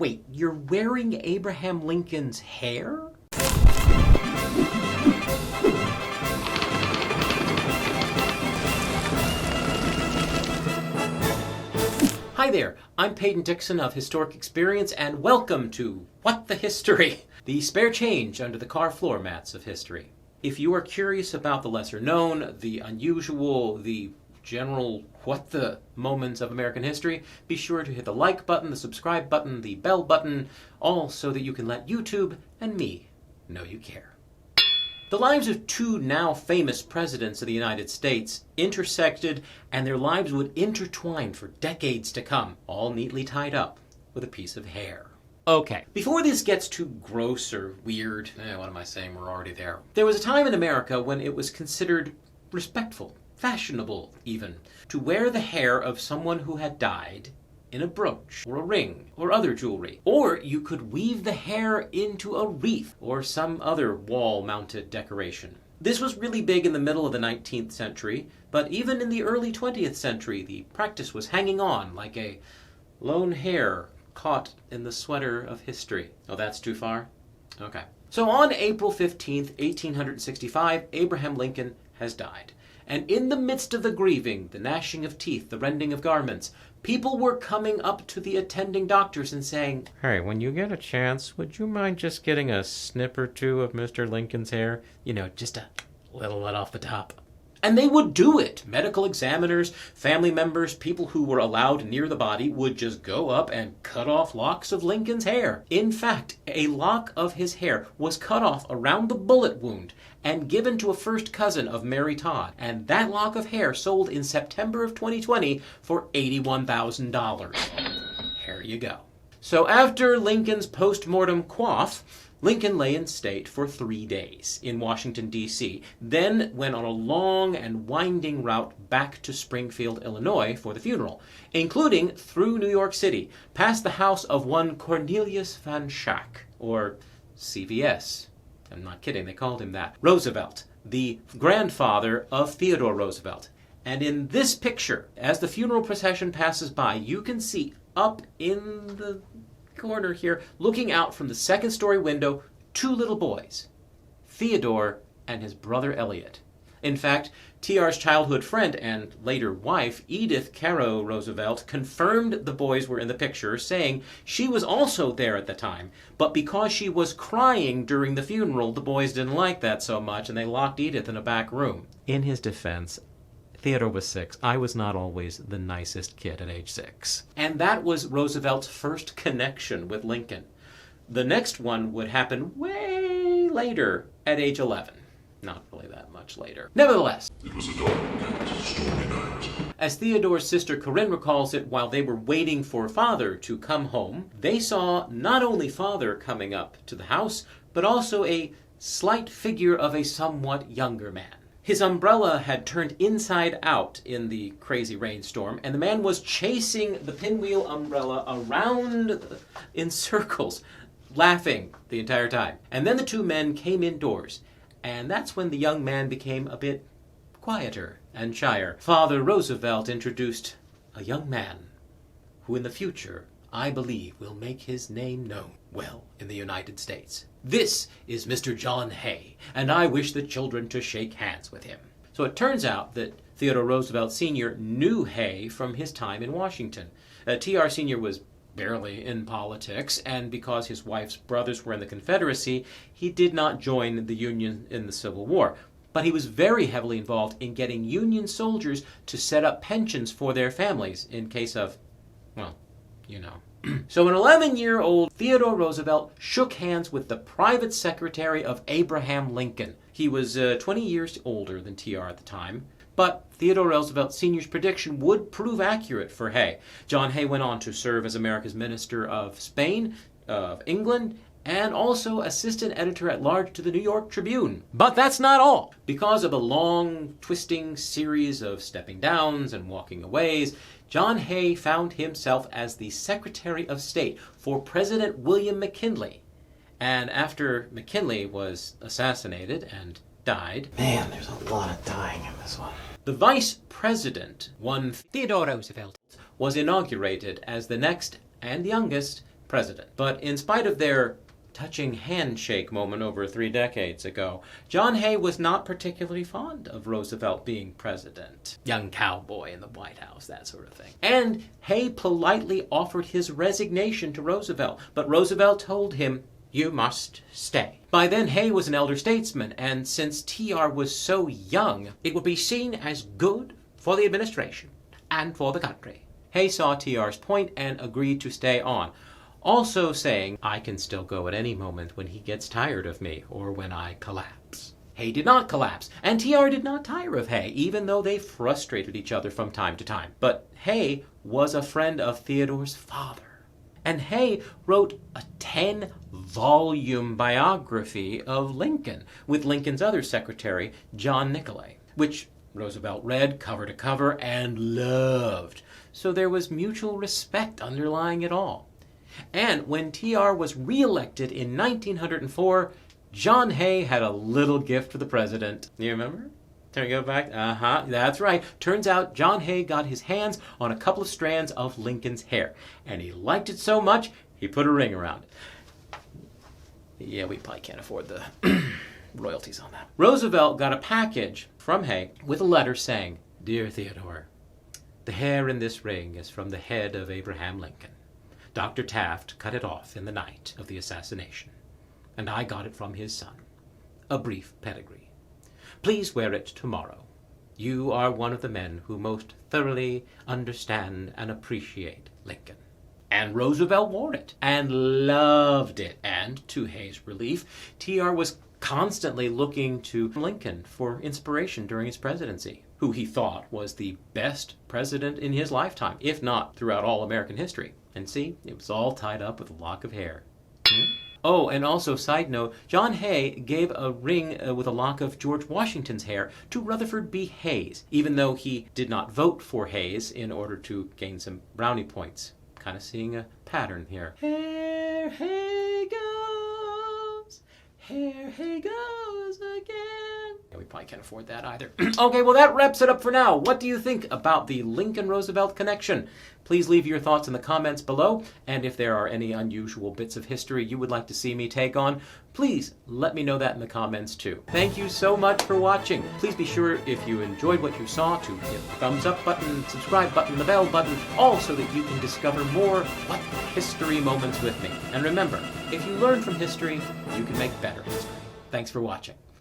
Wait, you're wearing Abraham Lincoln's hair? Hi there, I'm Peyton Dixon of Historic Experience, and welcome to What the History? The spare change under the car floor mats of history. If you are curious about the lesser known, the unusual, the general what the moments of American history, be sure to hit the like button, the subscribe button, the bell button, all so that you can let YouTube and me know you care. The lives of two now famous presidents of the United States intersected, and their lives would intertwine for decades to come, all neatly tied up with a piece of hair. Okay, before this gets too gross or weird, what am I saying, we're already there. There was a time in America when it was considered respectful, fashionable even, to wear the hair of someone who had died in a brooch, or a ring, or other jewelry. Or you could weave the hair into a wreath, or some other wall-mounted decoration. This was really big in the middle of the 19th century, but even in the early 20th century, the practice was hanging on like a lone hair caught in the sweater of history. Oh, that's too far? Okay. So on April 15th, 1865, Abraham Lincoln has died. And in the midst of the grieving, the gnashing of teeth, the rending of garments, people were coming up to the attending doctors and saying, "Hey, when you get a chance, would you mind just getting a snip or two of Mr. Lincoln's hair? You know, just a little let off the top." And they would do it. Medical examiners, family members, people who were allowed near the body would just go up and cut off locks of Lincoln's hair. In fact, a lock of his hair was cut off around the bullet wound and given to a first cousin of Mary Todd. And that lock of hair sold in September of 2020 for $81,000. Here you go. So after Lincoln's post-mortem quaff, Lincoln lay in state for 3 days in Washington, D.C., then went on a long and winding route back to Springfield, Illinois for the funeral, including through New York City, past the house of one Cornelius Van Schack, or CVS. I'm not kidding, they called him that. Roosevelt, the grandfather of Theodore Roosevelt. And in this picture, as the funeral procession passes by, you can see up in the corner here, looking out from the second-story window, two little boys, Theodore and his brother Elliot. In fact, TR's childhood friend and later wife, Edith Caro Roosevelt, confirmed the boys were in the picture, saying she was also there at the time, but because she was crying during the funeral, the boys didn't like that so much, and they locked Edith in a back room. In his defense, Theodore was 6. I was not always the nicest kid at age 6. And that was Roosevelt's first connection with Lincoln. The next one would happen way later, at age 11. Not really that much later. Nevertheless, it was a dark and stormy night. As Theodore's sister Corinne recalls it, while they were waiting for Father to come home, they saw not only Father coming up to the house, but also a slight figure of a somewhat younger man. His umbrella had turned inside out in the crazy rainstorm, and the man was chasing the pinwheel umbrella around in circles, laughing the entire time. And then the two men came indoors, and that's when the young man became a bit quieter and shyer. Father Roosevelt introduced a young man who in the future, I believe, will make his name known well in the United States. This is Mr. John Hay, and I wish the children to shake hands with him. So it turns out that Theodore Roosevelt Sr. knew Hay from his time in Washington. TR Sr. was barely in politics, and because his wife's brothers were in the Confederacy, he did not join the Union in the Civil War. But he was very heavily involved in getting Union soldiers to set up pensions for their families in case of, well, you know. So an 11-year-old Theodore Roosevelt shook hands with the private secretary of Abraham Lincoln. He was 20 years older than TR at the time, but Theodore Roosevelt Sr.'s prediction would prove accurate for Hay. John Hay went on to serve as America's Minister of Spain, of England, and also assistant editor-at-large to the New York Tribune. But that's not all. Because of a long, twisting series of stepping downs and walking aways, John Hay found himself as the Secretary of State for President William McKinley. And after McKinley was assassinated and died... Man, there's a lot of dying in this one. The Vice President, one Theodore Roosevelt, was inaugurated as the next and youngest president. But in spite of their touching handshake moment over 3 decades ago, John Hay was not particularly fond of Roosevelt being president. Young cowboy in the White House, that sort of thing. And Hay politely offered his resignation to Roosevelt, but Roosevelt told him, "You must stay." By then, Hay was an elder statesman, and since TR was so young, it would be seen as good for the administration and for the country. Hay saw TR's point and agreed to stay on, also saying, "I can still go at any moment when he gets tired of me or when I collapse." Hay did not collapse, and TR did not tire of Hay, even though they frustrated each other from time to time. But Hay was a friend of Theodore's father. And Hay wrote a 10-volume biography of Lincoln with Lincoln's other secretary, John Nicolay, which Roosevelt read cover to cover and loved. So there was mutual respect underlying it all. And when TR was reelected in 1904, John Hay had a little gift for the president. You remember? Can we go back? That's right. Turns out John Hay got his hands on a couple of strands of Lincoln's hair, and he liked it so much, he put a ring around it. Yeah, we probably can't afford the royalties on that. Roosevelt got a package from Hay with a letter saying, "Dear Theodore, the hair in this ring is from the head of Abraham Lincoln. Dr. Taft cut it off in the night of the assassination, and I got it from his son. A brief pedigree. Please wear it tomorrow. You are one of the men who most thoroughly understand and appreciate Lincoln." And Roosevelt wore it and loved it. And to Hay's relief, TR was constantly looking to Lincoln for inspiration during his presidency, who he thought was the best president in his lifetime, if not throughout all American history. And see, it was all tied up with a lock of hair. Oh, and also, side note, John Hay gave a ring with a lock of George Washington's hair to Rutherford B. Hayes, even though he did not vote for Hayes in order to gain some brownie points. Kind of seeing a pattern here. Here Hay goes, here Hay goes again. Yeah, we probably can't afford that either. Okay, well that wraps it up for now. What do you think about the Lincoln-Roosevelt connection? Please leave your thoughts in the comments below, and if there are any unusual bits of history you would like to see me take on, please let me know that in the comments too. Thank you so much for watching. Please be sure, if you enjoyed what you saw, to hit the thumbs up button, subscribe button, the bell button, all so that you can discover more What the History moments with me. And remember, if you learn from history, you can make better history. Thanks for watching.